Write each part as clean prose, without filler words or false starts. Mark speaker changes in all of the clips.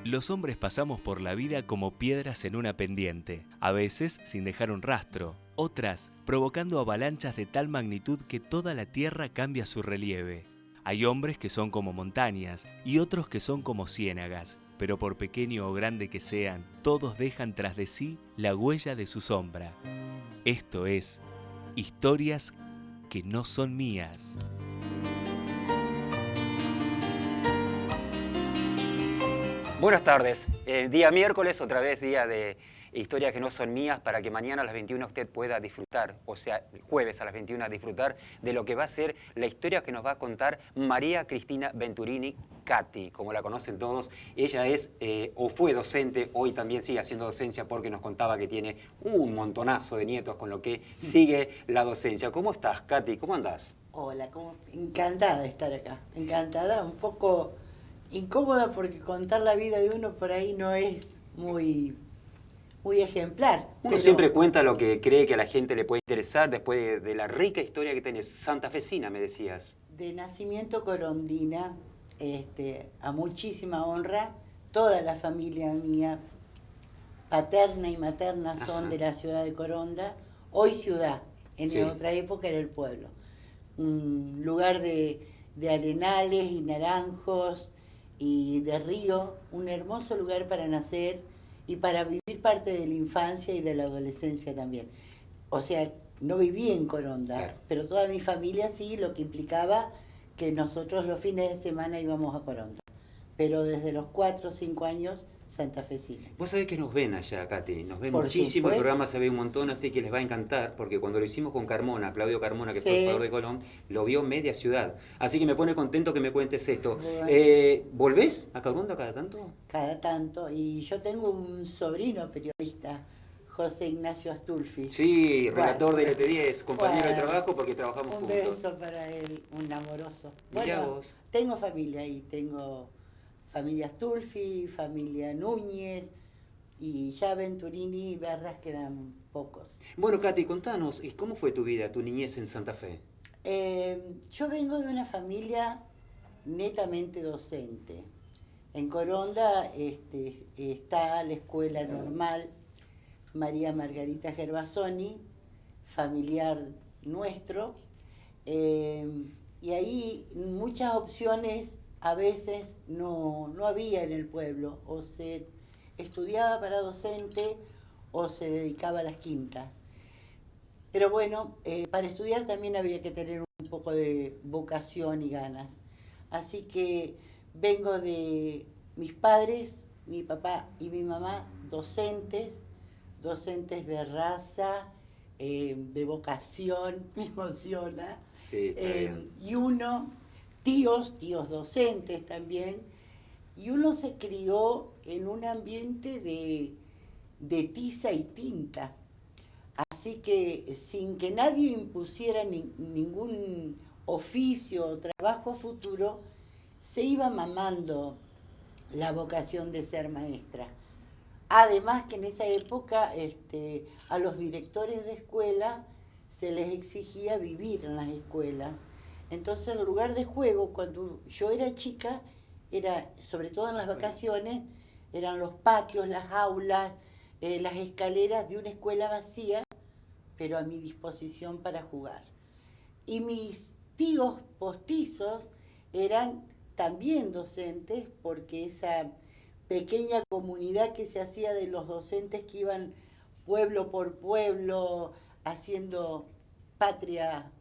Speaker 1: Los hombres pasamos por la vida como piedras en una pendiente, a veces sin dejar un rastro, otras provocando avalanchas de tal magnitud que toda la tierra cambia su relieve. Hay hombres que son como montañas y otros que son como ciénagas, pero por pequeño o grande que sean, todos dejan tras de sí la huella de su sombra. Esto es Historias que no son mías.
Speaker 2: Buenas tardes, día miércoles, otra vez día de historias que no son mías, para que mañana a las 21 usted pueda disfrutar, o sea, jueves a las 21 disfrutar de lo que va a ser la historia que nos va a contar María Cristina Venturini, Katy, como la conocen todos. Ella es o fue docente, hoy también sigue haciendo docencia porque nos contaba que tiene un montonazo de nietos, con lo que sigue la docencia. ¿Cómo estás, Katy? ¿Cómo andás?
Speaker 3: Hola, encantada de estar acá, encantada, un poco incómoda porque contar la vida de uno por ahí no es muy ejemplar.
Speaker 2: Uno siempre cuenta lo que cree que a la gente le puede interesar después de la rica historia que tenés. Santafesina, me decías.
Speaker 3: De nacimiento corondina, a muchísima honra, toda la familia mía, paterna y materna, son de la ciudad de Coronda, hoy ciudad, en otra época era el pueblo. Un lugar de arenales y naranjos y de río, un hermoso lugar para nacer y para vivir parte de la infancia y de la adolescencia también. O sea, no viví en Coronda, claro, pero toda mi familia sí, lo que implicaba que nosotros los fines de semana íbamos a Coronda. Pero desde los 4 o 5 años, santafesina.
Speaker 2: Vos sabés que nos ven allá, Katy, nos ven
Speaker 3: Por
Speaker 2: muchísimo,
Speaker 3: supuesto.
Speaker 2: El programa se ve un montón, así que les va a encantar, porque cuando lo hicimos con Carmona, Claudio Carmona, que fue el jugador de Colón, lo vio media ciudad. Así que me pone contento que me cuentes esto. Bueno. ¿Volvés a Coronda cada tanto?
Speaker 3: Cada tanto, y yo tengo un sobrino periodista, José Ignacio Astulfi.
Speaker 2: Sí, relator del ET10, compañero de trabajo porque trabajamos juntos.
Speaker 3: Un beso para él, un amoroso.
Speaker 2: Mirá
Speaker 3: Bueno,
Speaker 2: vos.
Speaker 3: Tengo familia ahí, tengo familia Astulfi, familia Núñez, y ya Venturini y Berras quedan pocos.
Speaker 2: Bueno, Katy, contanos, ¿cómo fue tu vida, tu niñez en Santa Fe?
Speaker 3: Yo vengo de una familia netamente docente. En Coronda está la escuela normal María Margarita Gervasoni, familiar nuestro, y ahí muchas opciones a veces no había en el pueblo, o se estudiaba para docente o se dedicaba a las quintas. Pero bueno, para estudiar también había que tener un poco de vocación y ganas. Así que vengo de mis padres, mi papá y mi mamá, docentes de raza, de vocación, me emociona.
Speaker 2: Sí,
Speaker 3: y uno, tíos docentes también, y uno se crió en un ambiente de tiza y tinta. Así que sin que nadie impusiera ningún oficio o trabajo futuro, se iba mamando la vocación de ser maestra. Además que en esa época a los directores de escuela se les exigía vivir en las escuelas. Entonces el lugar de juego, cuando yo era chica, era, sobre todo en las vacaciones, eran los patios, las aulas, las escaleras de una escuela vacía, pero a mi disposición para jugar. Y mis tíos postizos eran también docentes, porque esa pequeña comunidad que se hacía de los docentes que iban pueblo por pueblo haciendo patria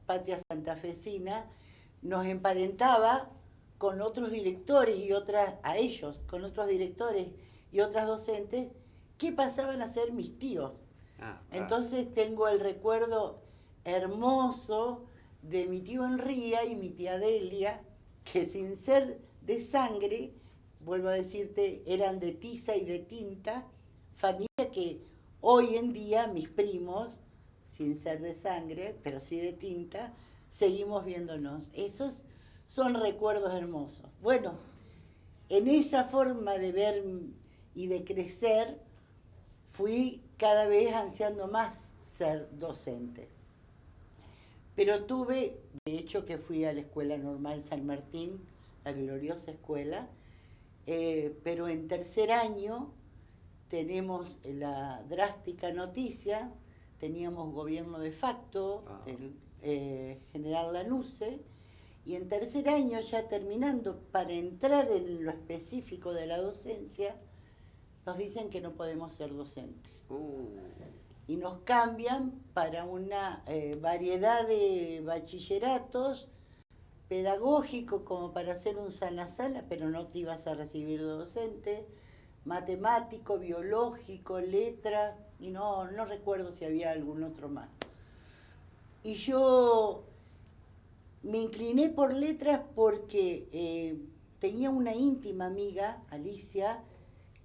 Speaker 3: santafesina, nos emparentaba con otros directores y con otros directores y otras docentes que pasaban a ser mis tíos. Entonces tengo el recuerdo hermoso de mi tío Enría y mi tía Delia, que sin ser de sangre, vuelvo a decirte, eran de tiza y de tinta, familia que hoy en día mis primos, sin ser de sangre, pero sí de tinta, seguimos viéndonos. Esos son recuerdos hermosos. Bueno, en esa forma de ver y de crecer, fui cada vez ansiando más ser docente. Pero tuve, de hecho que fui a la Escuela Normal San Martín, la gloriosa escuela, pero en tercer año tenemos la drástica noticia, teníamos gobierno de facto, el general Lanusse, y en tercer año, ya terminando, para entrar en lo específico de la docencia, nos dicen que no podemos ser docentes. Y nos cambian para una variedad de bachilleratos pedagógicos, como para hacer un sana-sana, pero no te ibas a recibir de docente, matemático, biológico, letra, y no recuerdo si había algún otro más. Y yo me incliné por letras porque tenía una íntima amiga, Alicia,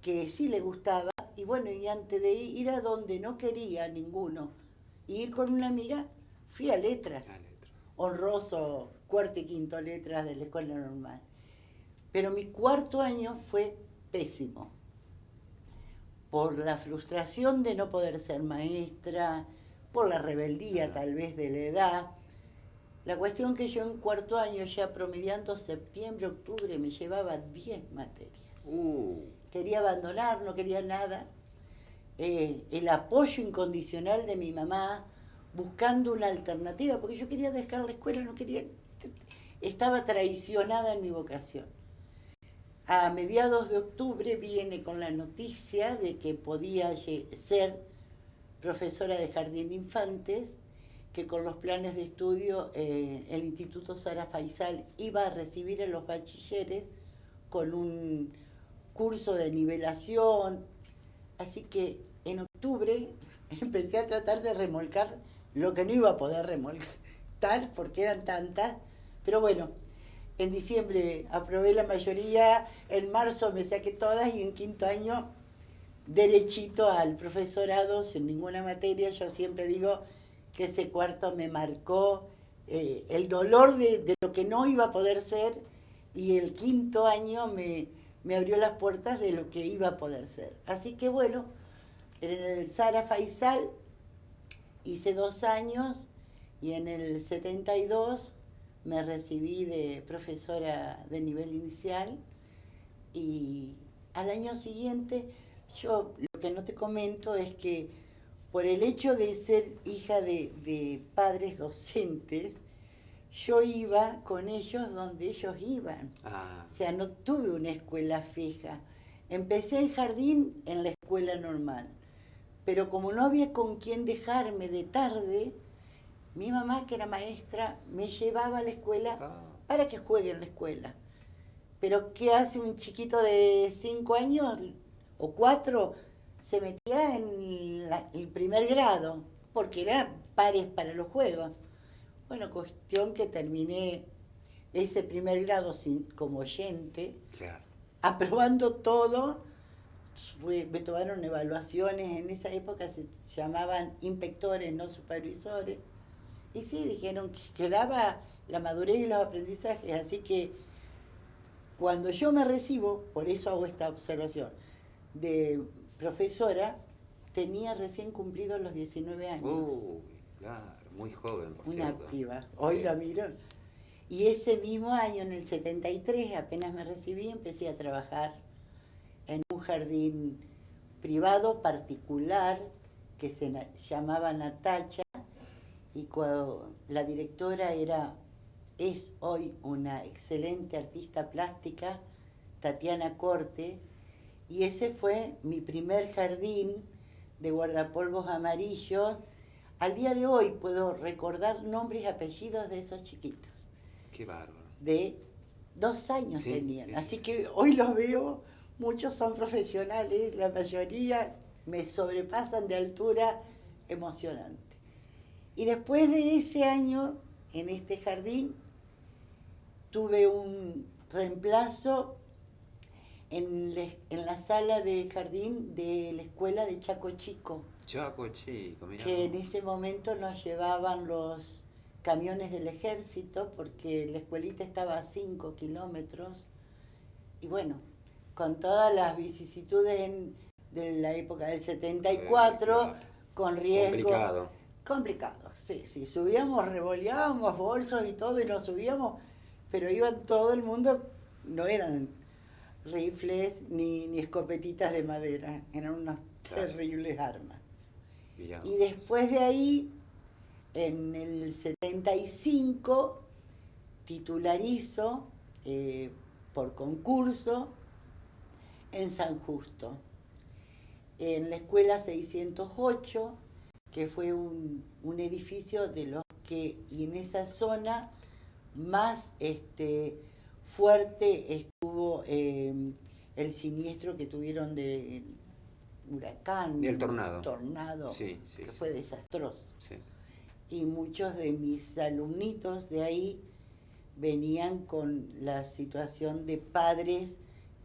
Speaker 3: que sí le gustaba, y bueno, y antes de ir a donde no quería ninguno, y ir con una amiga, fui a letras. Honroso, cuarto y quinto letras de la escuela normal. Pero mi cuarto año fue pésimo, por la frustración de no poder ser maestra, por la rebeldía tal vez de la edad. La cuestión que yo en cuarto año, ya promediando septiembre, octubre, me llevaba 10 materias. Quería abandonar, no quería nada. El apoyo incondicional de mi mamá, buscando una alternativa, porque yo quería dejar la escuela, no quería, estaba traicionada en mi vocación. A mediados de octubre viene con la noticia de que podía ser profesora de jardín de infantes, que con los planes de estudio el Instituto Sara Faisal iba a recibir a los bachilleres con un curso de nivelación. Así que en octubre empecé a tratar de remolcar lo que no iba a poder remolcar, porque eran tantas, pero bueno, en diciembre aprobé la mayoría, en marzo me saqué todas, y en quinto año derechito al profesorado sin ninguna materia. Yo siempre digo que ese cuarto me marcó el dolor de lo que no iba a poder ser, y el quinto año me abrió las puertas de lo que iba a poder ser. Así que bueno, en el Sara Faisal hice 2 años, y en el 72 me recibí de profesora de nivel inicial, y al año siguiente, yo lo que no te comento es que por el hecho de ser hija de padres docentes, yo iba con ellos donde ellos iban. O sea, no tuve una escuela fija. Empecé en jardín en la escuela normal, pero como no había con quién dejarme de tarde, mi mamá, que era maestra, me llevaba a la escuela para que juegue en la escuela. Pero ¿qué hace un chiquito de 5 años o 4? Se metía en el primer grado, porque era pares para los juegos. Bueno, cuestión que terminé ese primer grado como oyente, aprobando todo. Me tomaron evaluaciones, en esa época se llamaban inspectores, no supervisores, y sí, dijeron que quedaba la madurez y los aprendizajes. Así que cuando yo me recibo, por eso hago esta observación, de profesora, tenía recién cumplido los 19 años.
Speaker 2: Claro, muy joven, por
Speaker 3: Una
Speaker 2: cierto.
Speaker 3: piba, hoy la miro. Y ese mismo año, en el 73, apenas me recibí, empecé a trabajar en un jardín privado particular que se llamaba Natacha, y la directora es hoy una excelente artista plástica, Tatiana Corte, y ese fue mi primer jardín de guardapolvos amarillos. Al día de hoy puedo recordar nombres y apellidos de esos chiquitos.
Speaker 2: Qué bárbaro.
Speaker 3: De 2 años tenían. Así que hoy los veo, muchos son profesionales, la mayoría me sobrepasan de altura, emocionante. Y después de ese año, en este jardín, tuve un reemplazo en la sala de jardín de la escuela de Chaco Chico.
Speaker 2: Chaco Chico, mirá.
Speaker 3: Que en ese momento nos llevaban los camiones del ejército, porque la escuelita estaba a 5 kilómetros. Y bueno, con todas las vicisitudes de la época del 74, claro, con riesgo. Complicado, sí. Subíamos, revoleábamos bolsos y todo, y nos subíamos, pero iban todo el mundo, no eran rifles ni escopetitas de madera, eran unas
Speaker 2: Claro.
Speaker 3: terribles armas.
Speaker 2: Mirá
Speaker 3: Y
Speaker 2: vos.
Speaker 3: después de ahí, en el 75, titularizo por concurso en San Justo, en la escuela 608, que fue un edificio de los que, y en esa zona, más fuerte estuvo el siniestro que tuvieron de huracán,
Speaker 2: El tornado.
Speaker 3: tornado,
Speaker 2: Sí, sí,
Speaker 3: que
Speaker 2: sí.
Speaker 3: fue desastroso.
Speaker 2: Sí.
Speaker 3: Y muchos de mis alumnitos de ahí venían con la situación de padres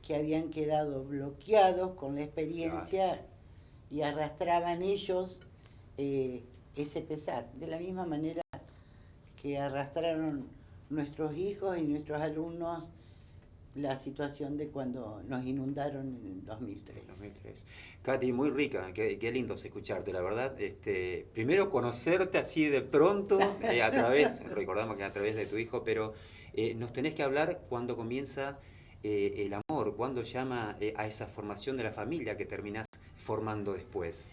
Speaker 3: que habían quedado bloqueados con la experiencia y arrastraban ellos ese pesar, de la misma manera que arrastraron nuestros hijos y nuestros alumnos la situación de cuando nos inundaron en el 2003.
Speaker 2: 2003. Katy, muy rica, qué lindo es escucharte, la verdad. Primero conocerte así de pronto, a través, recordamos que a través de tu hijo, pero nos tenés que hablar cuando comienza el amor, cuando llama a esa formación de la familia que terminás formando después.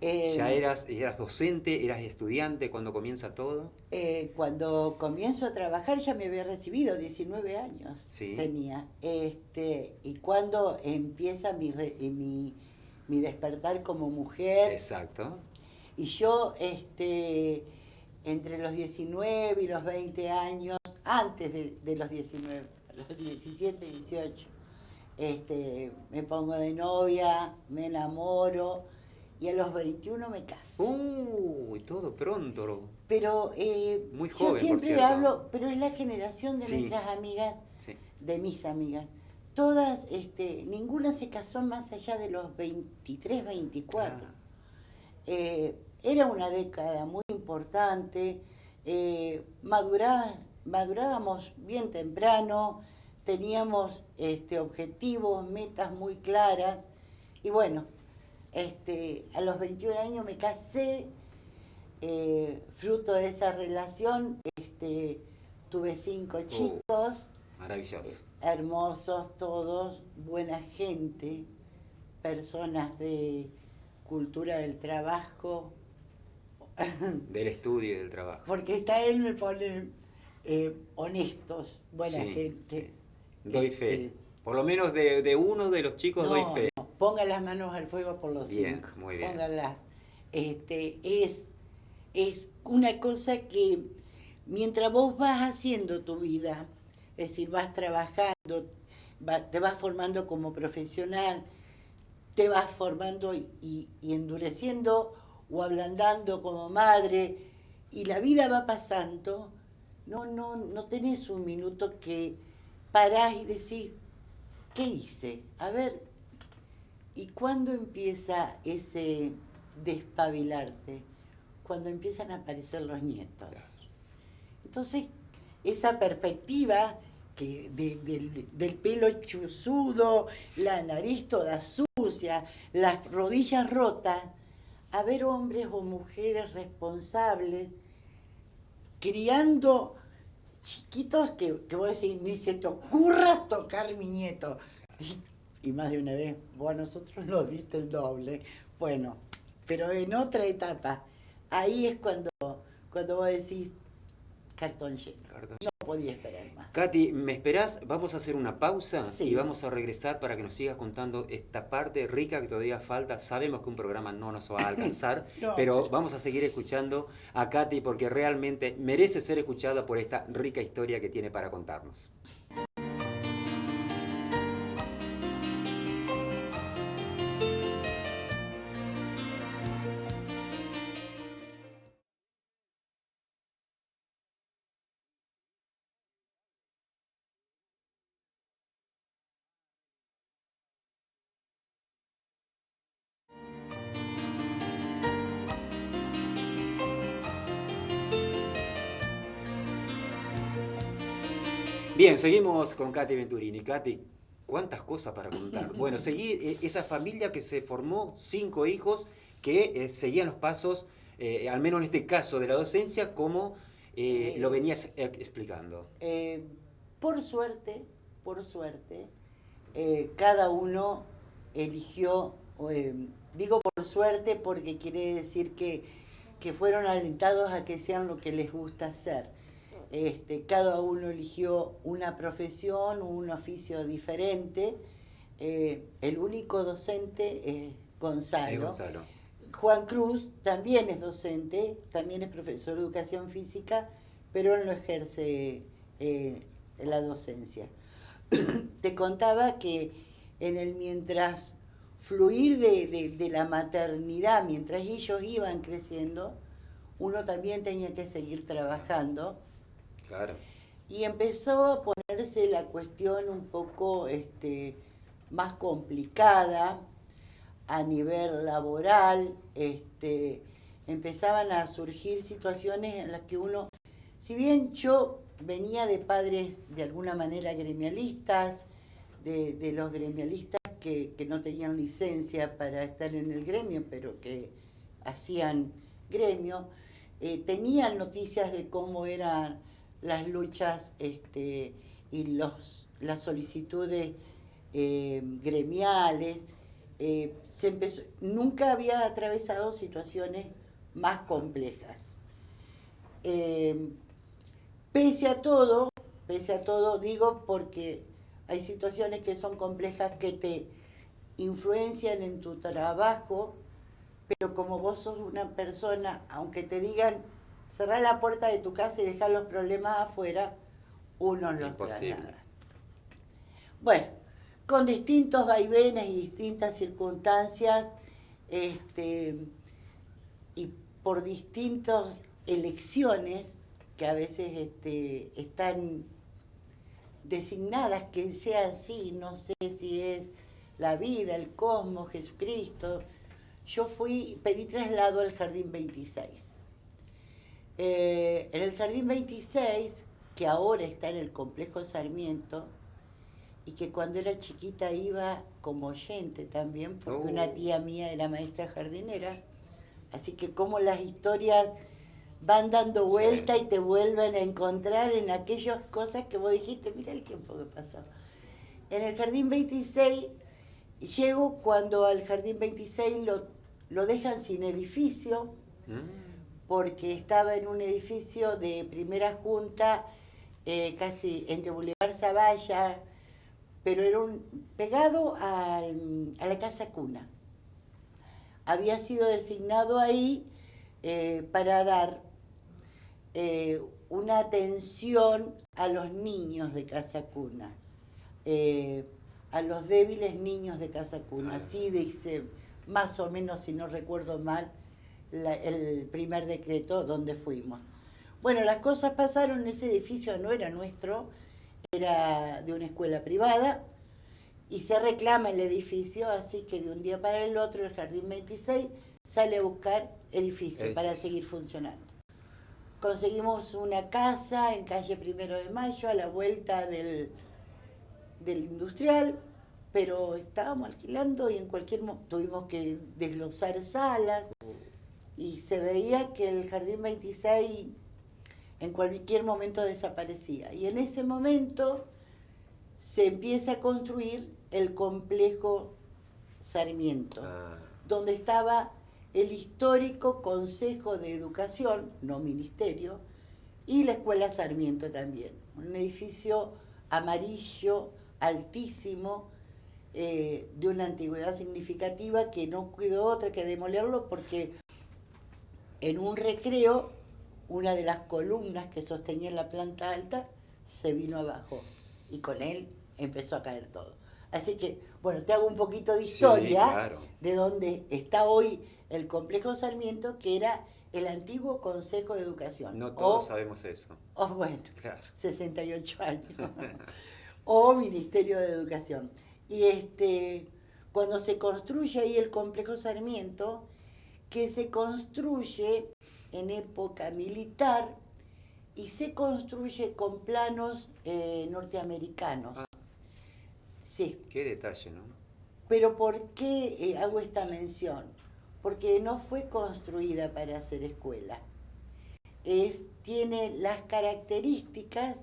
Speaker 2: ¿Ya eras docente, eras estudiante cuando comienza todo?
Speaker 3: Cuando comienzo a trabajar ya me había recibido, 19 años
Speaker 2: Sí.
Speaker 3: tenía. Y cuando empieza mi despertar como mujer.
Speaker 2: Exacto.
Speaker 3: Y yo, entre los 19 y los 20 años, antes de los 19, los 17, 18, me pongo de novia, me enamoro y a los 21 me caso.
Speaker 2: Uy, todo pronto.
Speaker 3: Pero
Speaker 2: Muy
Speaker 3: yo
Speaker 2: joven, por
Speaker 3: siempre
Speaker 2: cierto.
Speaker 3: hablo, pero es la generación de
Speaker 2: Sí.
Speaker 3: nuestras amigas,
Speaker 2: Sí.
Speaker 3: de mis amigas. Todas, ninguna se casó más allá de los 23, 24.
Speaker 2: Ah.
Speaker 3: Era una década muy importante, madurábamos bien temprano, teníamos objetivos, metas muy claras, y bueno, a los 21 años me casé, fruto de esa relación, tuve 5 chicos,
Speaker 2: Maravilloso.
Speaker 3: hermosos todos, buena gente, personas de cultura del trabajo,
Speaker 2: Del estudio y del trabajo.
Speaker 3: porque está él me pone honestos, buena
Speaker 2: Sí,
Speaker 3: gente.
Speaker 2: sí. Doy fe. Por lo menos de uno de los chicos doy fe.
Speaker 3: No, ponga las manos al fuego por los
Speaker 2: Bien,
Speaker 3: 5.
Speaker 2: muy bien.
Speaker 3: Póngalas. Es una cosa que mientras vos vas haciendo tu vida, es decir, vas trabajando, te vas formando como profesional, te vas formando y endureciendo o ablandando como madre, y la vida va pasando, no tenés un minuto que parás y decís, ¿qué hice? A ver, ¿y cuándo empieza ese despabilarte? Cuando empiezan a aparecer los nietos. Entonces, esa perspectiva del pelo chuzudo, la nariz toda sucia, las rodillas rotas, a ver hombres o mujeres responsables criando chiquitos que vos decís, ni se te ocurra tocar mi nieto. Y más de una vez, vos a nosotros nos diste el doble. Bueno, pero en otra etapa, ahí es cuando vos decís, cartón lleno. No podía esperar más.
Speaker 2: Katy, ¿me esperás? Vamos a hacer una pausa
Speaker 3: Sí.
Speaker 2: y vamos a regresar para que nos sigas contando esta parte rica que todavía falta. Sabemos que un programa no nos va a alcanzar,
Speaker 3: No,
Speaker 2: pero vamos a seguir escuchando a Katy porque realmente merece ser escuchada por esta rica historia que tiene para contarnos. Bien, seguimos con Katy Venturini. Katy, ¿cuántas cosas para contar? Bueno, seguí esa familia que se formó, 5 hijos que seguían los pasos, al menos en este caso de la docencia, como lo venías explicando.
Speaker 3: Por suerte, cada uno eligió, digo por suerte porque quiere decir que fueron alentados a que sean lo que les gusta hacer. Cada uno eligió una profesión, un oficio diferente. El único docente es Gonzalo.
Speaker 2: Gonzalo.
Speaker 3: Juan Cruz también es docente, también es profesor de educación física, pero él no ejerce la docencia. Te contaba que en el mientras fluir de la maternidad, mientras ellos iban creciendo, uno también tenía que seguir trabajando.
Speaker 2: Claro.
Speaker 3: Y empezó a ponerse la cuestión un poco más complicada a nivel laboral. Empezaban a surgir situaciones en las que uno, si bien yo venía de padres de alguna manera gremialistas, de los gremialistas que no tenían licencia para estar en el gremio, pero que hacían gremio, tenían noticias de cómo eran las luchas y las solicitudes gremiales. Nunca había atravesado situaciones más complejas. Pese a todo, digo porque hay situaciones que son complejas que te influencian en tu trabajo, pero como vos sos una persona, aunque te digan cerrar la puerta de tu casa y dejar los problemas afuera, uno los traslada. Bueno, con distintos vaivenes y distintas circunstancias, y por distintas elecciones que a veces están designadas que sea así, no sé si es la vida, el cosmos, Jesucristo. Yo pedí traslado al Jardín 26. En el Jardín 26, que ahora está en el Complejo Sarmiento, y que cuando era chiquita iba como oyente también, porque una tía mía era maestra jardinera, así que como las historias van dando vuelta y te vuelven a encontrar en aquellas cosas que vos dijiste, mira el tiempo que pasó. En el Jardín 26, llego cuando al Jardín 26 lo dejan sin edificio, porque estaba en un edificio de primera junta, casi entre Boulevard Zavalla, pero era pegado a la casa cuna. Había sido designado ahí para dar una atención a los niños de casa cuna, a los débiles niños de casa cuna. Así dice, más o menos, si no recuerdo mal, el primer decreto donde fuimos. Bueno, las cosas pasaron, ese edificio no era nuestro, era de una escuela privada, y se reclama el edificio, así que de un día para el otro el Jardín 26 sale a buscar edificio para seguir funcionando. Conseguimos una casa en calle 1 de Mayo, a la vuelta del industrial, pero estábamos alquilando y en cualquier momento tuvimos que desglosar salas, y se veía que el Jardín 26 en cualquier momento desaparecía. Y en ese momento se empieza a construir el complejo Sarmiento, donde estaba el histórico Consejo de Educación, no ministerio, y la Escuela Sarmiento también. Un edificio amarillo, altísimo, de una antigüedad significativa, que no quedó otra que demolerlo, porque en un recreo una de las columnas que sostenía la planta alta se vino abajo y con él empezó a caer todo. Así que, bueno, te hago un poquito de historia de donde está hoy el Complejo Sarmiento, que era el antiguo Consejo de Educación.
Speaker 2: No todos sabemos eso.
Speaker 3: Bueno, 68 años. O Ministerio de Educación. Y cuando se construye ahí el Complejo Sarmiento, que se construye en época militar y se construye con planos norteamericanos. Sí.
Speaker 2: Qué detalle, ¿no?
Speaker 3: Pero ¿por qué hago esta mención? Porque no fue construida para hacer escuela. Tiene las características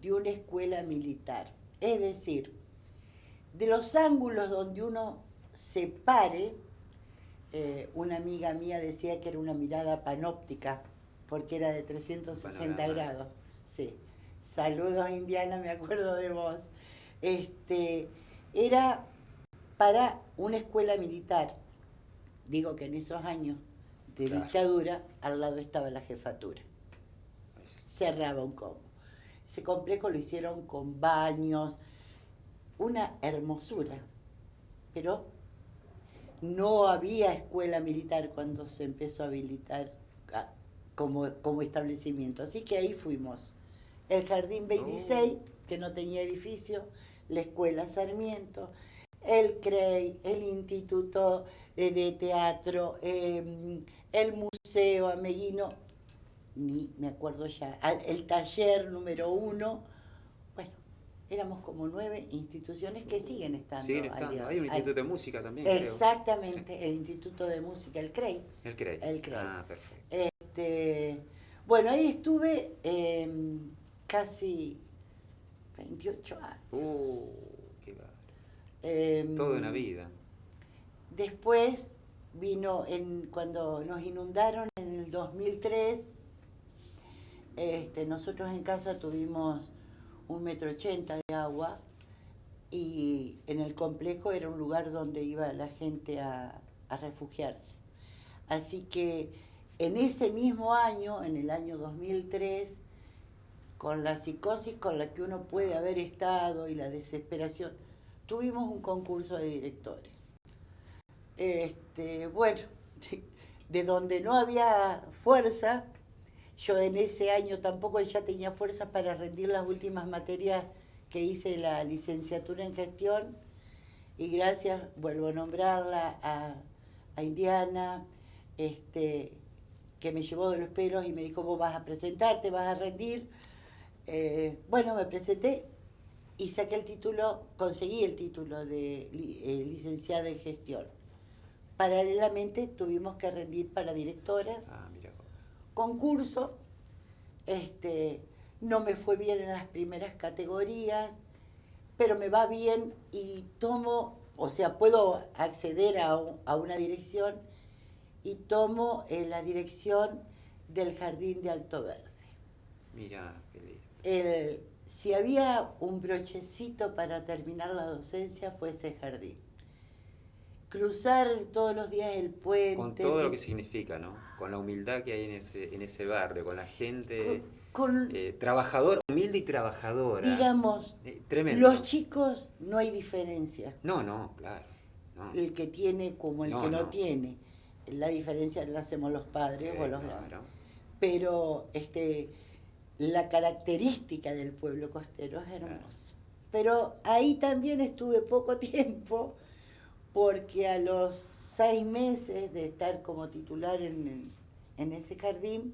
Speaker 3: de una escuela militar. Es decir, de los ángulos donde uno se pare, una amiga mía decía que era una mirada panóptica, porque era de 360
Speaker 2: Panorama.
Speaker 3: grados. Sí. Saludos, Indiana, me acuerdo de vos. Era para una escuela militar. Digo que en esos años de
Speaker 2: Claro.
Speaker 3: dictadura, al lado estaba la jefatura. Cerraba un combo. Ese complejo lo hicieron con baños, una hermosura, pero no había escuela militar cuando se empezó a habilitar como establecimiento. Así que ahí fuimos. El Jardín 26, que no tenía edificio, la Escuela Sarmiento, el CREI, el Instituto de Teatro, el Museo Ameguino, ni me acuerdo ya, el taller número 1. Bueno, éramos como 9 instituciones que siguen estando.
Speaker 2: Siguen estando. Hay un instituto de música también,
Speaker 3: exactamente,
Speaker 2: creo. Sí.
Speaker 3: el Instituto de Música, el CREI.
Speaker 2: El CREI.
Speaker 3: El CREI.
Speaker 2: Ah, perfecto.
Speaker 3: Bueno, ahí estuve casi 28 años.
Speaker 2: Qué bárbaro. Toda una vida.
Speaker 3: Después vino cuando nos inundaron en el 2003. Nosotros en casa tuvimos 1,80 m de agua y en el complejo era un lugar donde iba la gente a refugiarse. Así que en ese mismo año, en el año 2003, con la psicosis con la que uno puede haber estado y la desesperación, tuvimos un concurso de directores. Bueno, de donde no había fuerza, yo en ese año tampoco ya tenía fuerza para rendir las últimas materias que hice la licenciatura en gestión, y gracias, vuelvo a nombrarla, a Indiana, que me llevó de los pelos y me dijo, vos vas a presentarte, vas a rendir. Bueno, me presenté y saqué el título, conseguí el título de licenciada en gestión. Paralelamente tuvimos que rendir para directoras.
Speaker 2: Mira vos.
Speaker 3: Concurso, no me fue bien en las primeras categorías, pero me va bien y puedo acceder a una dirección y tomo la dirección del Jardín de Alto Verde.
Speaker 2: Mira, qué lindo.
Speaker 3: Si había un brochecito para terminar la docencia, fue ese jardín. Cruzar todos los días el puente.
Speaker 2: Con todo lo que significa, ¿no? Con la humildad que hay en ese barrio, con la gente trabajadora, humilde y trabajadora.
Speaker 3: Digamos,
Speaker 2: tremendo.
Speaker 3: Los chicos no hay diferencia.
Speaker 2: No, claro. No.
Speaker 3: El que tiene como el que no tiene. La diferencia la hacemos los padres o los grandes.
Speaker 2: Claro.
Speaker 3: Pero la característica del pueblo costero es hermosa. Pero ahí también estuve poco tiempo, porque a los 6 meses de estar como titular en ese jardín,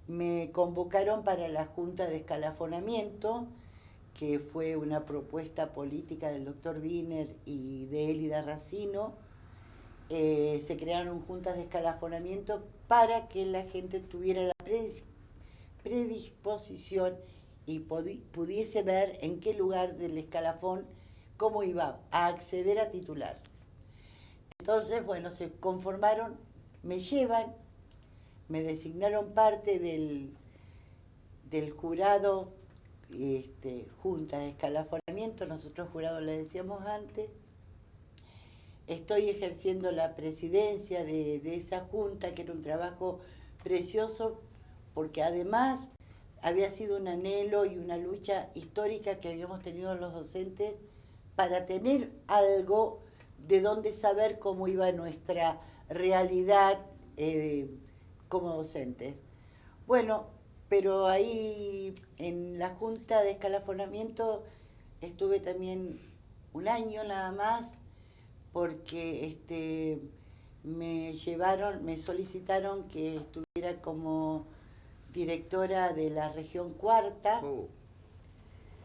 Speaker 3: me convocaron para la Junta de Escalafonamiento, que fue una propuesta política del doctor Wiener y de Élida Racino. Se crearon juntas de escalafonamiento para que la gente tuviera la predisposición y pudiese ver en qué lugar del escalafón, cómo iba a acceder a titular. Entonces, bueno, se conformaron, me llevan, me designaron parte del jurado, junta de escalafonamiento, nosotros jurado le decíamos antes. Estoy ejerciendo la presidencia de esa junta, que era un trabajo precioso, porque además había sido un anhelo y una lucha histórica que habíamos tenido los docentes para tener algo de donde saber cómo iba nuestra realidad como docentes. Bueno, pero ahí en la Junta de Escalafonamiento estuve también un año nada más, porque me solicitaron que estuviera como directora de la región cuarta.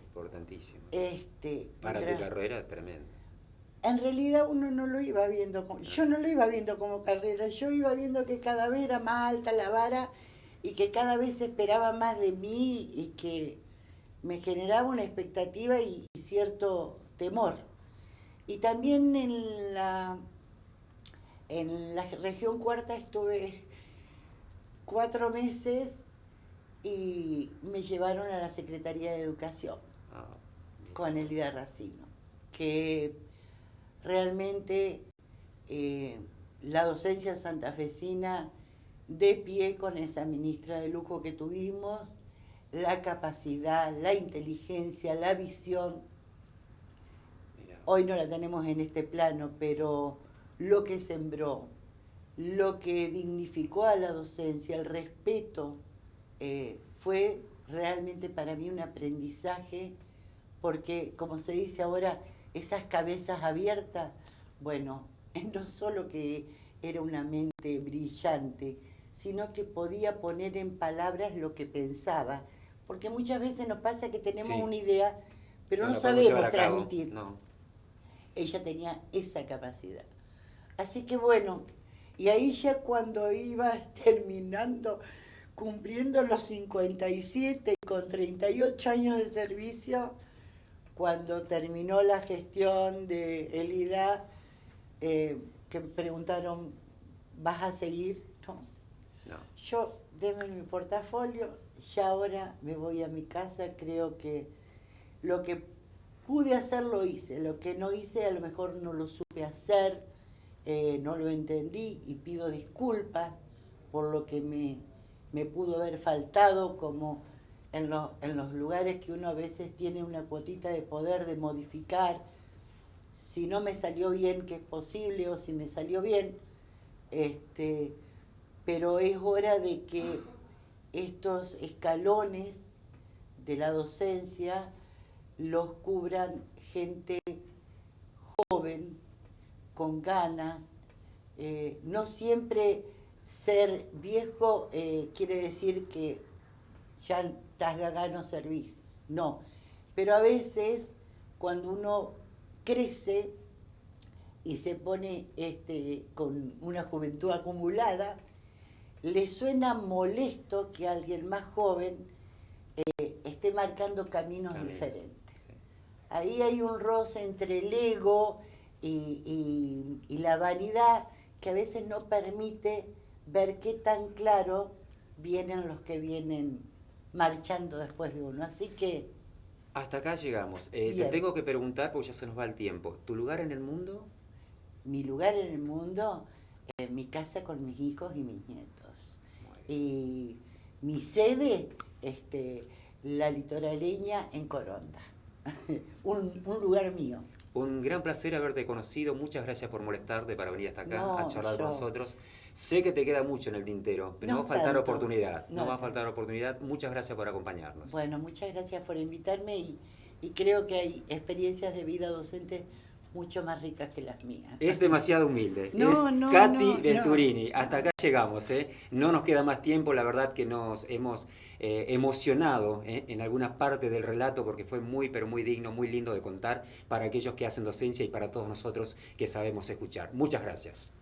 Speaker 2: Importantísimo.
Speaker 3: Para
Speaker 2: tu carrera, tremendo.
Speaker 3: En realidad uno no lo iba viendo yo no lo iba viendo como carrera, yo iba viendo que cada vez era más alta la vara y que cada vez se esperaba más de mí y que me generaba una expectativa y cierto temor. Y también en la región cuarta estuve 4 meses y me llevaron a la Secretaría de Educación con Elida Racino, que realmente la docencia santafesina, de pie con esa ministra de lujo que tuvimos, la capacidad, la inteligencia, la visión, hoy no la tenemos en este plano, pero lo que sembró, lo que dignificó a la docencia, el respeto, fue realmente para mí un aprendizaje, porque como se dice ahora, esas cabezas abiertas, bueno, no solo que era una mente brillante, sino que podía poner en palabras lo que pensaba, porque muchas veces nos pasa que tenemos una idea, pero no sabemos transmitir.
Speaker 2: No.
Speaker 3: Ella tenía esa capacidad. Así que bueno, y ahí ya cuando iba terminando, cumpliendo los 57 y con 38 años de servicio, cuando terminó la gestión de Elida, que me preguntaron, ¿vas a seguir? No. Yo, deme mi portafolio, ya ahora me voy a mi casa, creo que lo que pude hacer lo hice, lo que no hice a lo mejor no lo supe hacer, no lo entendí y pido disculpas por lo que me pudo haber faltado, como en los lugares que uno a veces tiene una cuotita de poder de modificar, si no me salió bien, que es posible, o si me salió bien, pero es hora de que estos escalones de la docencia los cubran gente joven, con ganas. No siempre ser viejo quiere decir que ya estás gaga, no servís. No, pero a veces cuando uno crece y se pone con una juventud acumulada, le suena molesto que alguien más joven esté marcando caminos diferentes. Sí. Ahí hay un roce entre el ego y la vanidad que a veces no permite ver qué tan claro vienen los que vienen marchando después de uno. Así que...
Speaker 2: Hasta acá llegamos. Te tengo que preguntar, porque ya se nos va el tiempo. ¿Tu lugar en el mundo?
Speaker 3: Mi lugar en el mundo, mi casa con mis hijos y mis nietos. Y mi sede, la litoraleña en Coronda. un lugar mío.
Speaker 2: Un gran placer haberte conocido. Muchas gracias por molestarte para venir hasta acá a charlar con nosotros. Sé que te queda mucho en el tintero, pero no va a faltar oportunidad. No va a faltar oportunidad. Muchas gracias por acompañarnos.
Speaker 3: Bueno, muchas gracias por invitarme y creo que hay experiencias de vida docente mucho más ricas que las mías.
Speaker 2: Es demasiado humilde. Katy Venturini. Hasta acá llegamos. No nos queda más tiempo. La verdad que nos hemos emocionado en alguna parte del relato porque fue muy, pero muy digno, muy lindo de contar para aquellos que hacen docencia y para todos nosotros que sabemos escuchar. Muchas gracias.